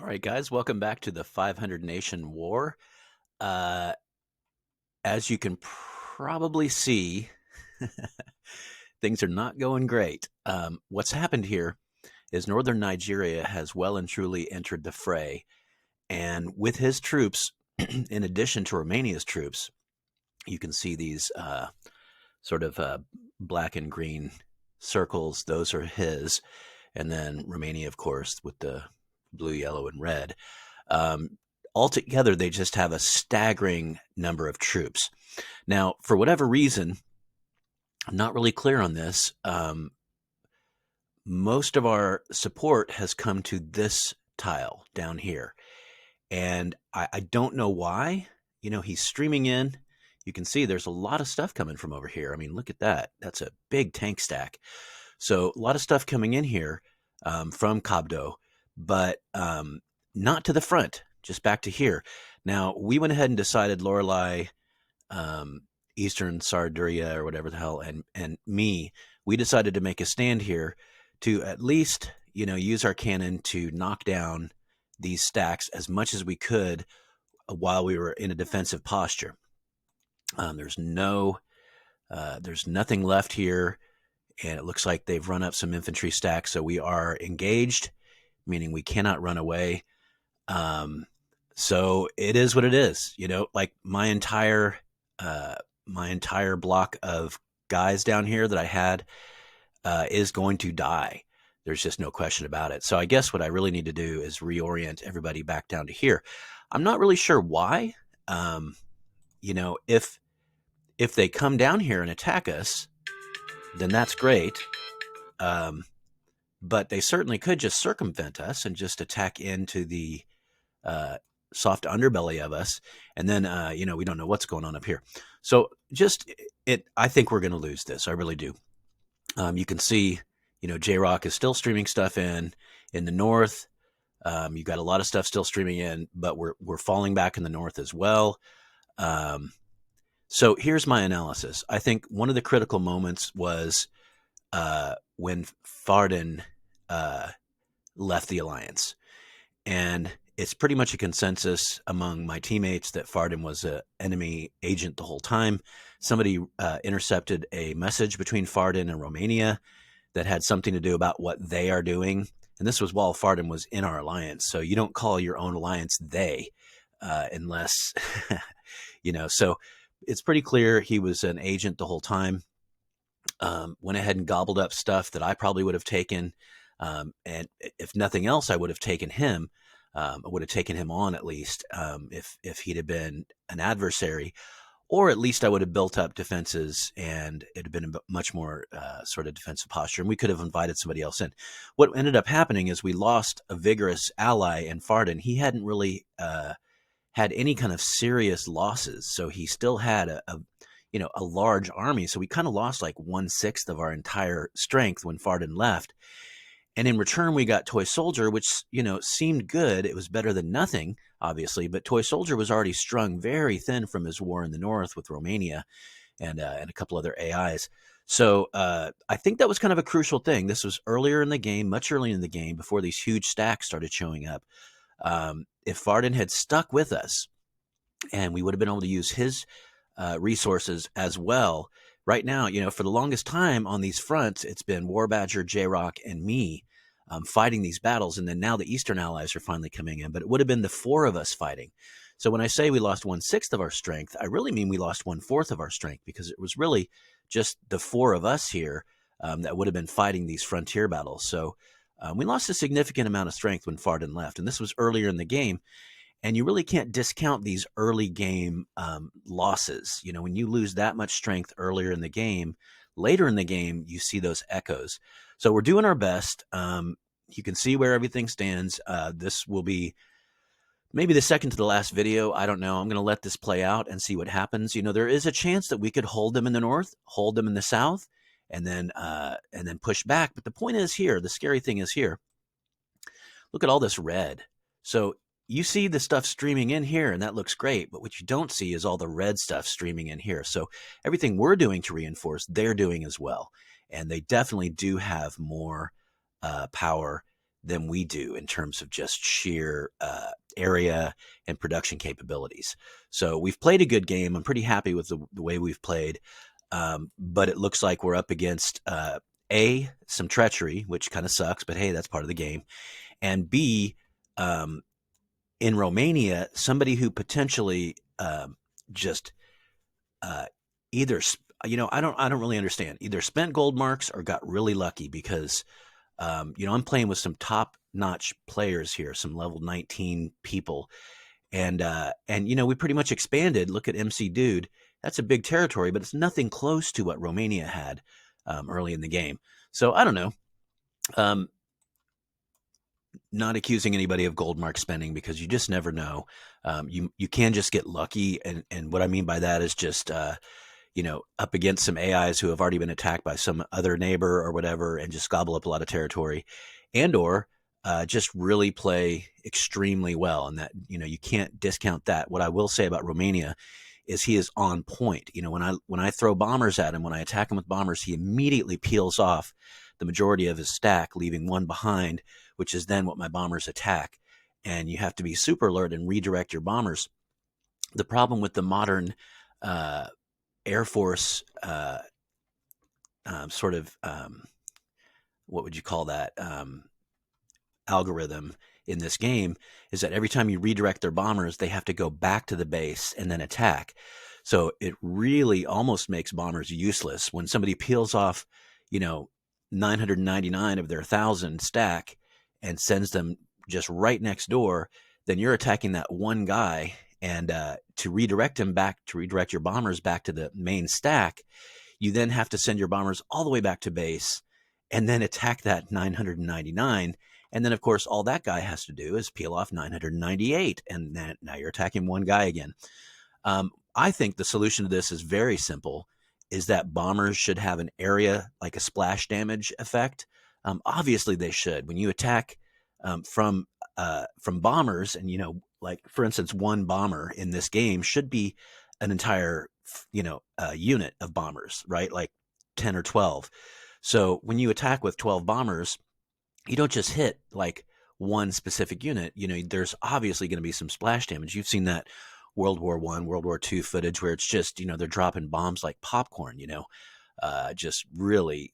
All right, guys, welcome back to the 500 Nation War. Uh, as you can probably see, things are not going great. What's happened here is northern Nigeria has well and truly entered the fray. And with his troops, in addition to Romania's troops, you can see these sort of black and green circles. Those are his. And then Romania, of course, with the blue, yellow, and red. Um, Altogether, they just have a staggering number of troops. Now, for whatever reason, I'm not really clear on this. Most of our support has come to this tile down here. And I don't know why. He's streaming in. You can see there's a lot of stuff coming from over here. I mean, look at that. That's a big tank stack. So a lot of stuff coming in here from Kabdo, but not to the front, just back to here. Now, we went ahead and decided, Lorelei, Eastern Sarduria, or whatever the hell, and me, we decided to make a stand here to at least, use our cannon to knock down these stacks as much as we could while we were in a defensive posture. There's nothing left here, and it looks like they've run up some infantry stacks, so we are engaged, meaning we cannot run away. So it is what it is. Like my entire block of guys down here that I had is going to die. There's just no question about it. So I guess what I really need to do is reorient everybody back down to here. I'm not really sure why. If they come down here and attack us, then that's great. But they certainly could just circumvent us and just attack into the soft underbelly of us. And then, we don't know what's going on up here. So I think we're going to lose this. I really do. You can see, J-Rock is still streaming stuff in the north. You've got a lot of stuff still streaming in, but we're falling back in the north as well. So here's my analysis. I think one of the critical moments was when Fardin left the alliance. And it's pretty much a consensus among my teammates that Fardin was an enemy agent the whole time. Somebody intercepted a message between Fardin and Romania that had something to do about what they are doing. And this was while Fardin was in our alliance. So you don't call your own alliance they unless, so it's pretty clear he was an agent the whole time. Went ahead and gobbled up stuff that I probably would have taken. And if nothing else, I would have taken him. I would have taken him on at least if he'd have been an adversary, or at least I would have built up defenses and it'd have been a much more sort of defensive posture, and we could have invited somebody else in. What ended up happening is we lost a vigorous ally in Fardin. He hadn't really had any kind of serious losses, so he still had a large army. So we kind of lost like 1/6 of our entire strength when Fardin left. And in return, we got Toy Soldier, which, seemed good. It was better than nothing, obviously. But Toy Soldier was already strung very thin from his war in the north with Romania and a couple other AIs. So I think that was kind of a crucial thing. This was earlier in the game, much earlier in the game, before these huge stacks started showing up. If Fardin had stuck with us, and we would have been able to use his resources as well. Right now, for the longest time on these fronts, it's been War Badger, J-Rock, and me fighting these battles. And then now the Eastern allies are finally coming in. But it would have been the four of us fighting. So when I say we lost 1/6 of our strength, I really mean we lost 1/4 of our strength, because it was really just the four of us here that would have been fighting these frontier battles. So we lost a significant amount of strength when Fardin left. And this was earlier in the game. And you really can't discount these early game losses. When you lose that much strength earlier in the game, later in the game, you see those echoes. So we're doing our best. You can see where everything stands. This will be maybe the second to the last video. I don't know. I'm going to let this play out and see what happens. There is a chance that we could hold them in the north, hold them in the south, and then push back. But the point is here, the scary thing is here. Look at all this red. So you see the stuff streaming in here, and that looks great. But what you don't see is all the red stuff streaming in here. So everything we're doing to reinforce, they're doing as well. And they definitely do have more power than we do in terms of just sheer area and production capabilities. So we've played a good game. I'm pretty happy with the way we've played. But it looks like we're up against some treachery, which kind of sucks, but hey, that's part of the game. And B, um, in Romania, somebody who potentially just uh, either I don't really understand, either spent gold marks or got really lucky because I'm playing with some top notch players here, some level 19 people, and we pretty much expanded. Look at MC Dude. That's a big territory, but it's nothing close to what Romania had early in the game. So I don't know. Um, Not accusing anybody of gold mark spending because you just never know. You can just get lucky, and what I mean by that is just up against some AIs who have already been attacked by some other neighbor or whatever, and just gobble up a lot of territory, and or just really play extremely well. And that you can't discount that. What I will say about Romania is he is on point. When I throw bombers at him, when I attack him with bombers, he immediately peels off the majority of his stack, leaving one behind, which is then what my bombers attack. And you have to be super alert and redirect your bombers. The problem with the modern Air Force sort of what would you call that algorithm in this game is that every time you redirect their bombers, they have to go back to the base and then attack. So it really almost makes bombers useless when somebody peels off, 999 of their 1,000 stack and sends them just right next door. Then you're attacking that one guy, and to redirect your bombers back to the main stack, you then have to send your bombers all the way back to base and then attack that 999. And then, of course, all that guy has to do is peel off 998. And then now you're attacking one guy again. I think the solution to this is very simple, is that bombers should have an area, like a splash damage effect. Obviously, they should. When you attack from bombers, and, like, for instance, one bomber in this game should be an entire, unit of bombers, right? Like 10 or 12. So when you attack with 12 bombers, you don't just hit like one specific unit. There's obviously going to be some splash damage. You've seen that World War I, World War II footage where it's just, they're dropping bombs like popcorn, just really,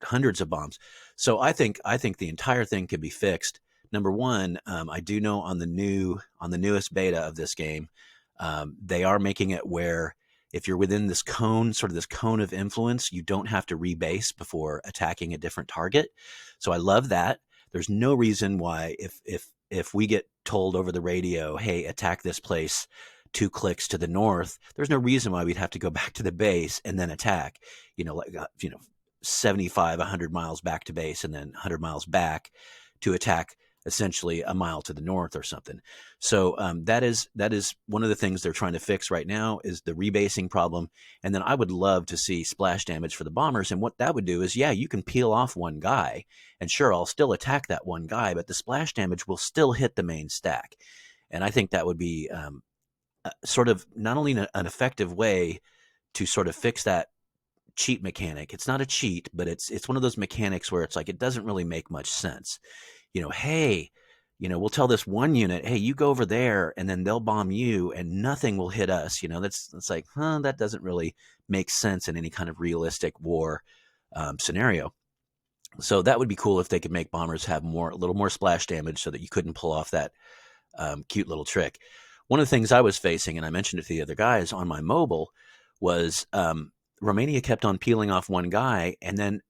hundreds of bombs. So I think the entire thing could be fixed. Number one, I do know on the newest beta of this game, they are making it where if you're within this cone, sort of this cone of influence, you don't have to rebase before attacking a different target. So I love that. There's no reason why if we get told over the radio, hey, attack this place 2 clicks to the north, there's no reason why we'd have to go back to the base and then attack, 75, 100 miles back to base and then 100 miles back to attack essentially a mile to the north or something. So that is one of the things they're trying to fix right now, is the rebasing problem. And then I would love to see splash damage for the bombers. And what that would do is, yeah, you can peel off one guy, and sure, I'll still attack that one guy, but the splash damage will still hit the main stack. And I think that would be sort of not only an effective way to sort of fix that cheat mechanic. It's not a cheat, but it's one of those mechanics where it's like, it doesn't really make much sense. Hey, we'll tell this one unit, hey, you go over there, and then they'll bomb you and nothing will hit us. That's like, that doesn't really make sense in any kind of realistic war scenario. So that would be cool if they could make bombers have a little more splash damage so that you couldn't pull off that cute little trick. One of the things I was facing, and I mentioned it to the other guys on my mobile, was Romania kept on peeling off one guy, and then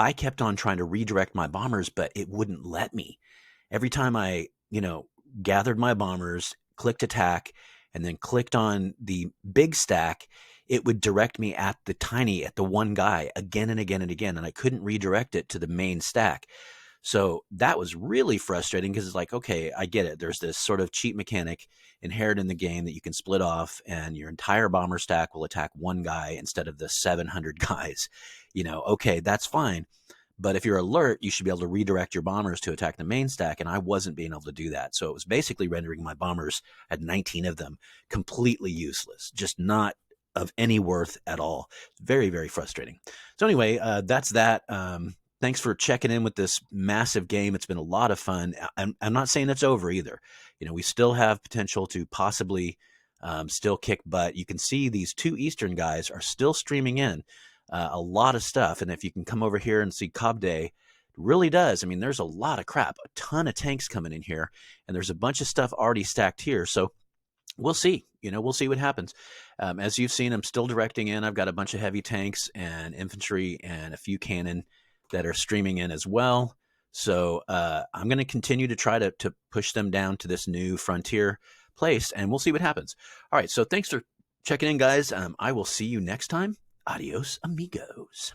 I kept on trying to redirect my bombers, but it wouldn't let me. Every time I, gathered my bombers, clicked attack, and then clicked on the big stack, it would direct me at the one guy again and again and again, and I couldn't redirect it to the main stack. So that was really frustrating because it's like, okay, I get it. There's this sort of cheat mechanic inherent in the game that you can split off, and your entire bomber stack will attack one guy instead of the 700 guys. Okay, that's fine. But if you're alert, you should be able to redirect your bombers to attack the main stack, and I wasn't being able to do that. So it was basically rendering my bombers, I had 19 of them, completely useless, just not of any worth at all. Very, very frustrating. So anyway, that's that. thanks for checking in with this massive game. It's been a lot of fun. I'm not saying it's over either. We still have potential to possibly still kick butt. You can see these two Eastern guys are still streaming in a lot of stuff. And if you can come over here and see Cobb Day, really does. I mean, there's a lot of crap, a ton of tanks coming in here, and there's a bunch of stuff already stacked here. So we'll see. We'll see what happens. As you've seen, I'm still directing in. I've got a bunch of heavy tanks and infantry and a few cannon that are streaming in as well. So I'm going to continue to try to push them down to this new frontier place, and we'll see what happens. All right, so thanks for checking in, guys. I will see you next time. Adios, amigos.